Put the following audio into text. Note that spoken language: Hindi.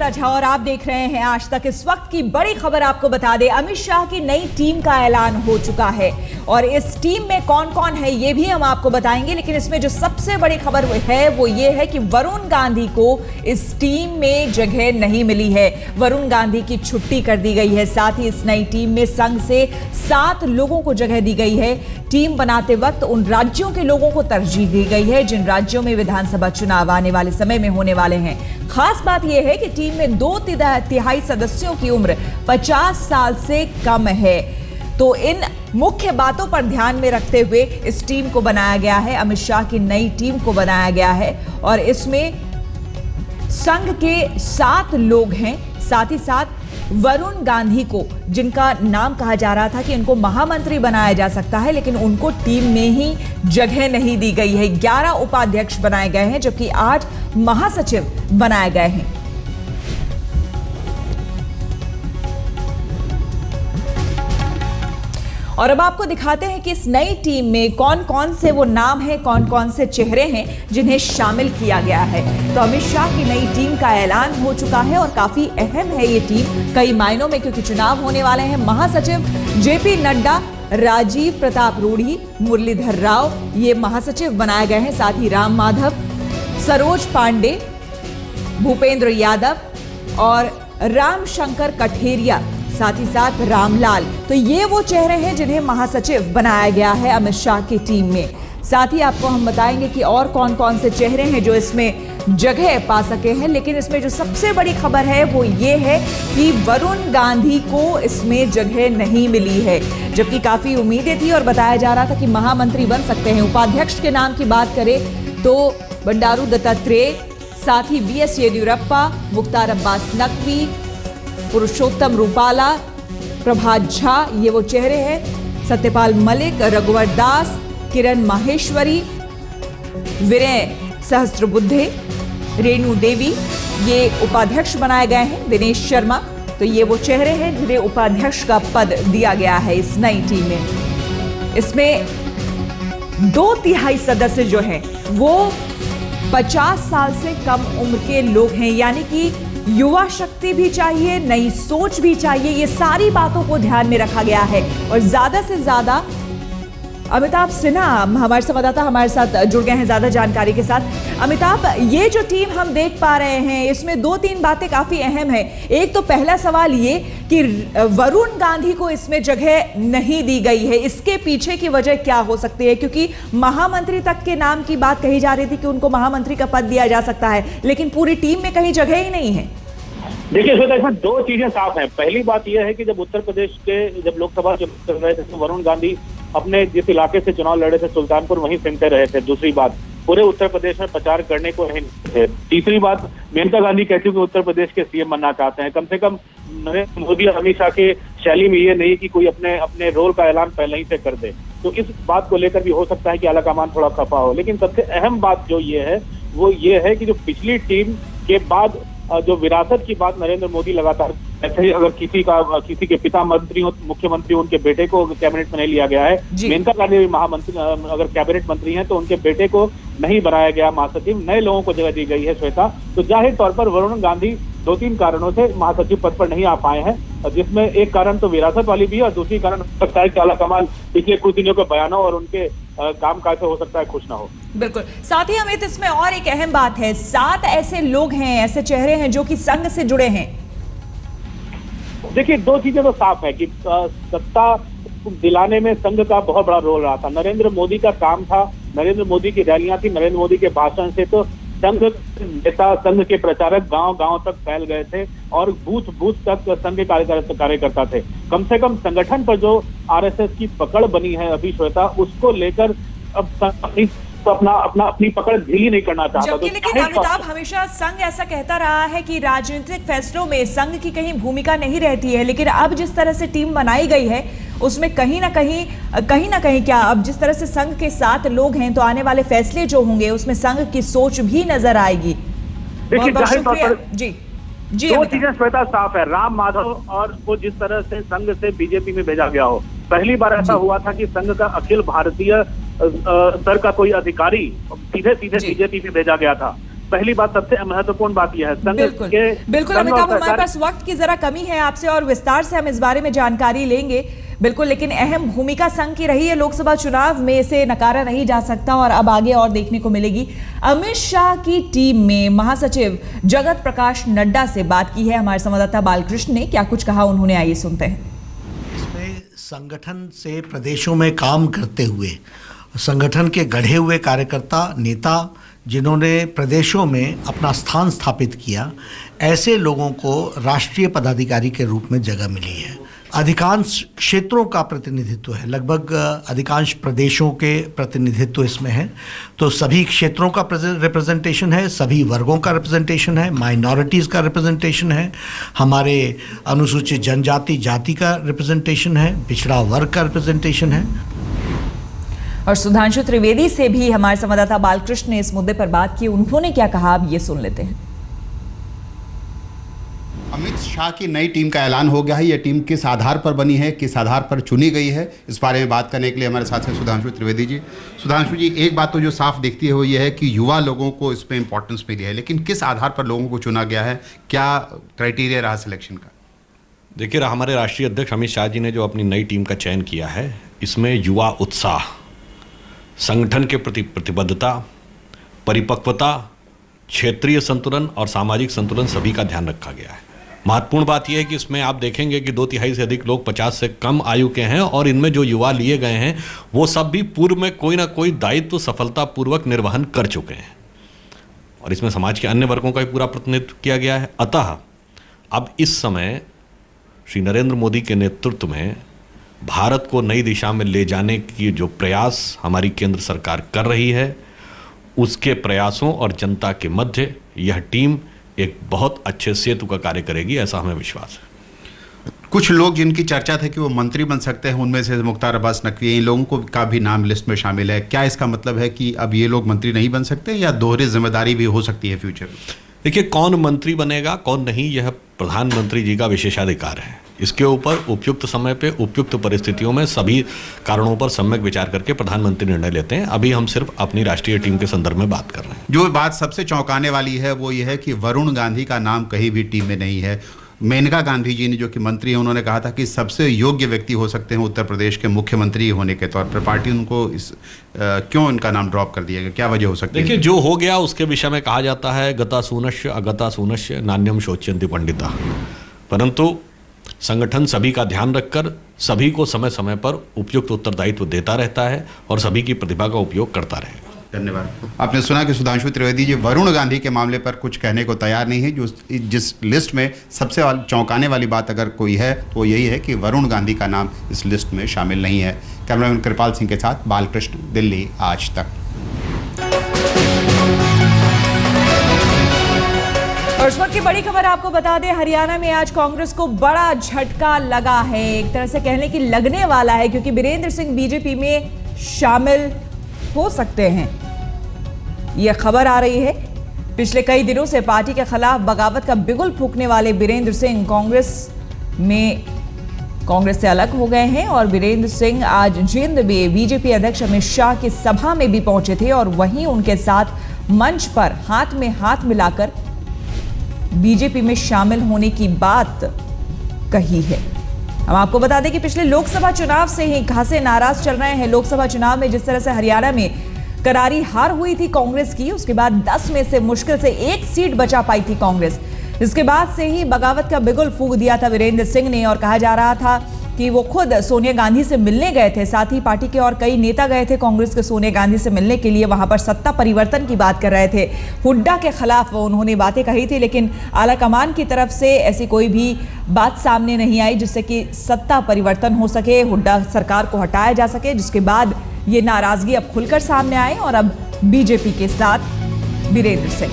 श्वेता झा और आप देख रहे हैं आज तक। इस वक्त की बड़ी खबर आपको बता दें, अमित शाह की नई टीम का ऐलान हो चुका है और इस टीम में कौन कौन है ये भी हम आपको बताएंगे। लेकिन इसमें जो सबसे बड़ी खबर है वो ये है कि वरुण गांधी को इस टीम में जगह नहीं मिली है। वरुण गांधी की छुट्टी कर दी गई है। साथ ही इस नई टीम में संघ से 7 लोगों को जगह दी गई है। टीम बनाते वक्त उन राज्यों के लोगों को तरजीह दी गई है जिन राज्यों में विधानसभा चुनाव आने वाले समय में होने वाले हैं। खास बात यह है कि टीम में 2/3 सदस्यों की उम्र 50 साल से कम है। तो इन मुख्य बातों पर ध्यान में रखते हुए इस टीम को बनाया गया है, अमित शाह की नई टीम को बनाया गया है और इसमें संघ के 7 लोग हैं। साथ ही साथ वरुण गांधी को, जिनका नाम कहा जा रहा था कि इनको महामंत्री बनाया जा सकता है, लेकिन उनको टीम में ही जगह नहीं दी गई है। 11 उपाध्यक्ष बनाए गए हैं जबकि 8 महासचिव बनाए गए हैं। और अब आपको दिखाते हैं कि इस नई टीम में कौन कौन से वो नाम हैं, कौन कौन से चेहरे हैं जिन्हें शामिल किया गया है। तो अमित शाह की नई टीम का ऐलान हो चुका है और काफी अहम है ये टीम कई मायनों में, क्योंकि चुनाव होने वाले हैं। महासचिव जेपी नड्डा, राजीव प्रताप रूढ़ी, मुरलीधर राव ये महासचिव बनाए गए हैं। साथ ही राम माधव, सरोज पांडे, भूपेंद्र यादव और रामशंकर कठेरिया, साथ ही साथ रामलाल। तो ये वो चेहरे हैं जिन्हें महासचिव बनाया गया है अमित शाह की टीम में। साथ ही आपको हम बताएंगे कि और कौन कौन से चेहरे हैं जो इसमें जगह पा सके हैं। लेकिन इसमें जो सबसे बड़ी खबर है वो ये है कि वरुण गांधी को इसमें जगह नहीं मिली है, जबकि काफी उम्मीदें थी और बताया जा रहा था कि महामंत्री बन सकते हैं। उपाध्यक्ष के नाम की बात करें तो बंडारू दत्तात्रेय, साथ ही BS येदियुरप्पा, मुख्तार अब्बास नकवी, पुरुषोत्तम रूपाला, प्रभात झा ये वो चेहरे हैं। सत्यपाल मलिक, रघुवर दास, किरण माहेश्वरी, विनय सहस्त्रबुद्धे, रेणु देवी ये उपाध्यक्ष बनाए गए हैं। दिनेश शर्मा, तो ये वो चेहरे हैं जिन्हें उपाध्यक्ष का पद दिया गया है इस नई टीम में। इसमें 2/3 सदस्य जो हैं वो 50 साल से कम उम्र के लोग हैं, यानी कि युवा शक्ति भी चाहिए, नई सोच भी चाहिए। ये सारी बातों को ध्यान में रखा गया है और ज्यादा से ज्यादा अमिताभ सिन्हा हमारे संवाददाता हमारे साथ जुड़ गए हैं ज्यादा जानकारी के साथ। अमिताभ, ये जो टीम हम देख पा रहे हैं इसमें 2-3 बातें काफी अहम है। एक तो पहला सवाल ये कि वरुण गांधी को इसमें जगह नहीं दी गई है, इसके पीछे की वजह क्या हो सकती है? क्योंकि महामंत्री तक के नाम की बात कही जा रही थी कि उनको महामंत्री का पद दिया जा सकता है, लेकिन पूरी टीम में कहीं जगह ही नहीं है। देखिए श्वेता, इसमें 2 चीजें साफ हैं। पहली बात यह है कि जब उत्तर प्रदेश के जब लोकसभा चुनाव चल रहे थे तो वरुण गांधी अपने जिस इलाके से चुनाव लड़े थे सुल्तानपुर, वहीं सुनते रहे थे। दूसरी बात, पूरे उत्तर प्रदेश में प्रचार करने को नहीं थे। तीसरी बात, मेनका गांधी कहती है कि उत्तर प्रदेश के CM बनना चाहते हैं। कम से कम नरेंद्र मोदी और अमित शाह के शैली में ये नहीं कि कोई अपने रोल का ऐलान पहले ही से कर दे। तो इस बात को लेकर भी हो सकता है कि आलाकमान थोड़ा खफा हो। लेकिन सबसे अहम बात जो ये है वो ये है कि जो पिछली टीम के बाद जो विरासत की बात नरेंद्र मोदी लगातार, ऐसे अगर किसी के पिता मंत्री हो, मुख्यमंत्री, उनके बेटे को कैबिनेट में नहीं लिया गया है। मेनका गांधी भी महामंत्री अगर कैबिनेट मंत्री हैं तो उनके बेटे को नहीं बनाया गया महासचिव, नए लोगों को जगह दी गई है श्वेता। तो जाहिर तौर पर वरुण गांधी 2-3 कारणों से महासचिव पद पर नहीं आ पाए हैं, जिसमें एक कारण तो विरासत वाली भी है और दूसरी कारण हो सकता है कि आलाकमान पिछले कुछ दिनों के बयानों और उनके कामकाज से हो सकता है खुश ना हो। बिल्कुल। साथ ही अमित, इसमें और एक अहम बात है, 7 ऐसे लोग हैं, ऐसे चेहरे हैं जो कि संघ से जुड़े हैं। देखिए 2 चीजें तो साफ है कि सत्ता दिलाने में संघ का बहुत बड़ा रोल रहा था। नरेंद्र मोदी का काम था, नरेंद्र मोदी की रैलियां थी, नरेंद्र मोदी के भाषण से तो संघ नेता, संघ के प्रचारक गांव-गांव तक फैल गए थे और बूथ तक संघ के कार्यकर्ता थे। कम से कम संगठन पर जो RSS की पकड़ बनी है अभी श्वेता, उसको लेकर अब अपनी पकड़ ढीली नहीं करना चाहता। जबकि लेकिन अमिताभ, हमेशा संघ ऐसा कहता रहा है कि राजनीतिक फैसलों में संघ की कहीं भूमिका नहीं रहती है, लेकिन अब जिस तरह से टीम बनाई गई है उसमें कहीं ना कहीं क्या, अब जिस तरह से संघ के 7 लोग हैं तो आने वाले फैसले जो होंगे उसमें संघ की सोच भी नजर आएगी। देखिए जाहिर तौर पर जी 2 चीजें श्वेता साफ है। राम माधव और को जिस तरह से संघ से बीजेपी में भेजा गया हो, पहली बार ऐसा हुआ था कि संघ का अखिल भारतीय स्तर का कोई अधिकारी सीधे बीजेपी में भेजा गया था। पहली बात, सबसे महत्वपूर्ण बात यह है बिल्कुल अमिताभ, हमारे पास वक्त की जरा कमी है, आपसे और विस्तार से हम इस बारे में जानकारी लेंगे बिल्कुल, लेकिन अहम भूमिका संघ की रही है लोकसभा चुनाव में, इसे नकारा नहीं जा सकता और अब आगे और देखने को मिलेगी। अमित शाह की टीम में महासचिव जगत प्रकाश नड्डा से बात की है हमारे संवाददाता बालकृष्ण ने, क्या कुछ कहा उन्होंने, आइए सुनते हैं। इसमें संगठन से प्रदेशों में काम करते हुए संगठन के गढ़े हुए कार्यकर्ता नेता जिन्होंने प्रदेशों में अपना स्थान स्थापित किया, ऐसे लोगों को राष्ट्रीय पदाधिकारी के रूप में जगह मिली है। अधिकांश क्षेत्रों का प्रतिनिधित्व है, लगभग अधिकांश प्रदेशों के प्रतिनिधित्व इसमें है, तो सभी क्षेत्रों का रिप्रेजेंटेशन है, सभी वर्गों का रिप्रेजेंटेशन है, माइनॉरिटीज़ का रिप्रेजेंटेशन है, हमारे अनुसूचित जनजाति जाति का रिप्रेजेंटेशन है, पिछड़ा वर्ग का रिप्रेजेंटेशन है। और सुधांशु त्रिवेदी से भी हमारे संवाददाता बालकृष्ण ने इस मुद्दे पर बात की, उन्होंने क्या कहा अब ये सुन लेते हैं। अमित शाह की नई टीम का ऐलान हो गया है। यह टीम किस आधार पर बनी है, किस आधार पर चुनी गई है, इस बारे में बात करने के लिए हमारे साथ हैं सुधांशु त्रिवेदी जी। सुधांशु जी, एक बात तो जो साफ दिखती है वो ये है कि युवा लोगों को इसमें इंपॉर्टेंस मिली है, लेकिन किस आधार पर लोगों को चुना गया है, क्या क्राइटेरिया रहा सिलेक्शन का? देखिए, हमारे राष्ट्रीय अध्यक्ष अमित शाह जी ने जो अपनी नई टीम का चयन किया है, इसमें युवा उत्साह, संगठन के प्रति प्रतिबद्धता, परिपक्वता, क्षेत्रीय संतुलन और सामाजिक संतुलन सभी का ध्यान रखा गया है। महत्वपूर्ण बात यह है कि इसमें आप देखेंगे कि 2/3 से अधिक लोग 50 से कम आयु के हैं और इनमें जो युवा लिए गए हैं वो सब भी पूर्व में कोई ना कोई दायित्व सफलतापूर्वक निर्वहन कर चुके हैं और इसमें समाज के अन्य वर्गों का भी पूरा प्रतिनिधित्व किया गया है। अतः अब इस समय श्री नरेंद्र मोदी के नेतृत्व में भारत को नई दिशा में ले जाने की जो प्रयास हमारी केंद्र सरकार कर रही है, उसके प्रयासों और जनता के मध्य यह टीम एक बहुत अच्छे सेतु का कार्य करेगी, ऐसा हमें विश्वास है। कुछ लोग जिनकी चर्चा थी कि वो मंत्री बन सकते हैं, उनमें से मुख्तार अब्बास नकवी, इन लोगों को का भी नाम लिस्ट में शामिल है। क्या इसका मतलब है कि अब ये लोग मंत्री नहीं बन सकते या दोहरी जिम्मेदारी भी हो सकती है फ्यूचर में? देखिए, कौन मंत्री बनेगा कौन नहीं, यह प्रधानमंत्री जी का विशेषाधिकार है। इसके ऊपर उपयुक्त समय पे उपयुक्त परिस्थितियों में सभी कारणों पर सम्यक विचार करके प्रधानमंत्री निर्णय लेते हैं। अभी हम सिर्फ अपनी राष्ट्रीय टीम के संदर्भ में बात कर रहे हैं। जो बात सबसे चौंकाने वाली है वो ये है कि वरुण गांधी का नाम कहीं भी टीम में नहीं है। मेनका गांधी जी ने, जो कि मंत्री हैं, उन्होंने कहा था कि सबसे योग्य व्यक्ति हो सकते हैं उत्तर प्रदेश के मुख्यमंत्री होने के तौर पर। पार्टी उनको क्यों इनका नाम ड्रॉप कर दिया गया, क्या वजह हो सकती है? देखिए, जो हो गया उसके विषय में कहा जाता है गता सूनश्य अगता सूनश्य नान्यम शोच्यन्ति पंडिता, परंतु संगठन सभी का ध्यान रखकर सभी को समय समय पर उपयुक्त उत्तरदायित्व देता रहता है और सभी की प्रतिभा का उपयोग करता रहेगा। धन्यवाद। आपने सुना कि सुधांशु त्रिवेदी जी वरुण गांधी के मामले पर कुछ कहने को तैयार नहीं है। जो जिस लिस्ट में सबसे चौंकाने वाली बात अगर कोई है तो यही है कि वरुण गांधी का नाम इस लिस्ट में शामिल नहीं है। कैमरामैन कृपाल सिंह के साथ बालकृष्ण, दिल्ली आज तक। और इस वक्त की बड़ी खबर आपको बता दें, हरियाणा में आज कांग्रेस को बड़ा झटका लगा है, एक तरह से कहने की लगने वाला है, क्योंकि बीरेंद्र सिंह बीजेपी में शामिल हो सकते हैं। यह खबर आ रही है। पिछले कई दिनों से पार्टी के खिलाफ बगावत का बिगुल फूंकने वाले बीरेंद्र सिंह कांग्रेस से अलग हो गए हैं और बीरेंद्र सिंह आज जींद में बीजेपी अध्यक्ष अमित शाह की सभा में भी पहुंचे थे और वहीं उनके साथ मंच पर हाथ में हाथ मिलाकर बीजेपी में शामिल होने की बात कही है। हम आपको बता दें कि पिछले लोकसभा चुनाव से ही खासे नाराज चल रहे हैं। लोकसभा चुनाव में जिस तरह से हरियाणा में करारी हार हुई थी कांग्रेस की, उसके बाद 10 में से मुश्किल से 1 सीट बचा पाई थी कांग्रेस। इसके बाद से ही बगावत का बिगुल फूंक दिया था वीरेंद्र सिंह ने और कहा जा रहा था कि वो खुद सोनिया गांधी से मिलने गए थे। साथ ही पार्टी के और कई नेता गए थे कांग्रेस के सोनिया गांधी से मिलने के लिए, वहां पर सत्ता परिवर्तन की बात कर रहे थे। हुड्डा के खिलाफ उन्होंने बातें कही थी, लेकिन आलाकमान की तरफ से ऐसी कोई भी बात सामने नहीं आई जिससे कि सत्ता परिवर्तन हो सके, हुड्डा सरकार को हटाया जा सके, जिसके बाद ये नाराजगी अब खुलकर सामने आए और अब बीजेपी के साथ बीरेंद्र सिंह।